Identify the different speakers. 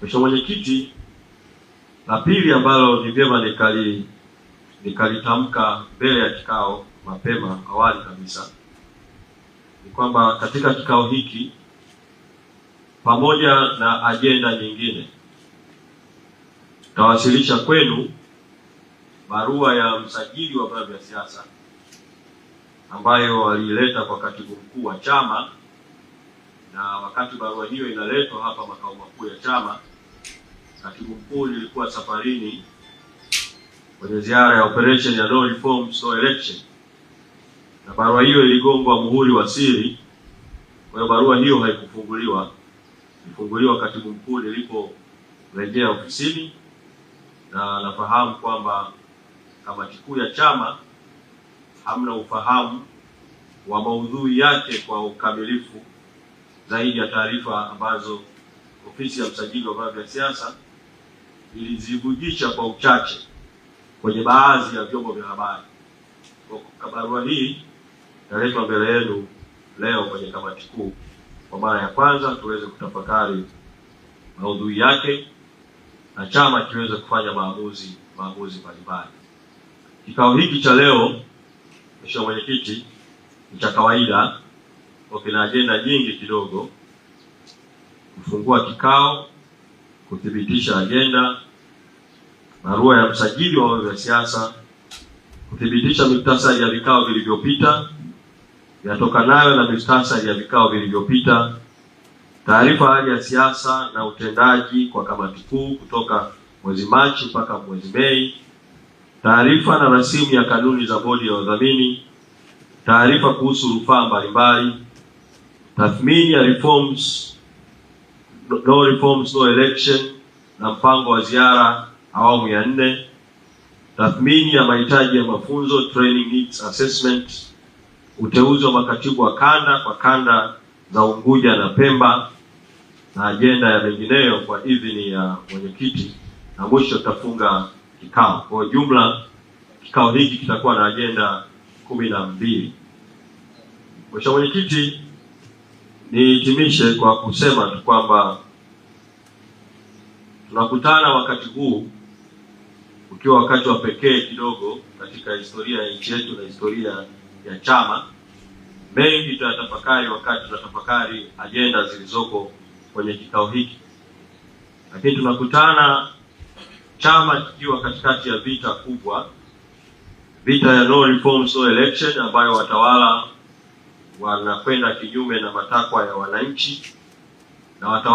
Speaker 1: Mheshimiwa Mwenyekiti, la pili ambalo ni vyema nikalitamka mbele ya kikao mapema awali kabisa ni kwamba katika kikao hiki pamoja na ajenda nyingine tutawasilisha kwenu barua ya msajili wa vyama vya siasa ambayo waliileta kwa katibu mkuu wa chama, na wakati barua hiyo inaletwa hapa makao makuu ya chama, katibu mkuu nilikuwa safarini kwenye ziara ya operation ya no reforms no election, na barua hiyo iligongwa muhuri wa siri. Kwa hiyo barua hiyo haikufunguliwa, ilifunguliwa katibu mkuu niliporejea ofisini, na nafahamu kwamba kamati kuu ya chama hamna ufahamu wa maudhui yake kwa ukamilifu zaidi ya taarifa ambazo ofisi ya msajili wa vyama vya siasa ilizivujisha kwa uchache kwenye baadhi ya vyombo vya habari. Kwa barua hii italetwa mbele yenu leo kwenye kamati kuu kwa mara ya kwanza, tuweze kutafakari maudhui yake na chama kiweze kufanya maamuzi mbalimbali. Kikao hiki cha leo, Mheshimiwa Mwenyekiti, ni cha kawaida, kwa kina ajenda nyingi kidogo: kufungua kikao, kuthibitisha ajenda, barua ya msajili wa vyama vya siasa, kuthibitisha miktasari ya vikao vilivyopita, yatokanayo na miktasari ya vikao vilivyopita, taarifa hali ya siasa na utendaji kwa kamati kuu kutoka mwezi Machi mpaka mwezi Mei, taarifa na rasimu ya kanuni za bodi ya wadhamini, taarifa kuhusu rufaa mbalimbali, tathmini ya no reforms no election na mpango wa ziara awamu ya 4, tathmini ya mahitaji ya mafunzo training needs assessment, uteuzi wa makatibu wa kanda kwa kanda za Unguja na Pemba, na ajenda ya mengineyo kwa idhini ya mwenyekiti, na mwisho tutafunga kikao. Kwa jumla kikao hiki kitakuwa na ajenda 12. Mheshimiwa Mwenyekiti, nihitimishe kwa kusema tu kwamba tunakutana wakati huu ukiwa wakati wa pekee kidogo katika historia ya nchi yetu na historia ya chama. Mengi tutayatafakari wakati tunatafakari ajenda zilizoko kwenye kikao hiki, lakini tunakutana chama kikiwa katikati ya vita kubwa, vita ya no reforms no election, ambayo watawala wanakwenda kinyume na matakwa ya wananchi, na watawala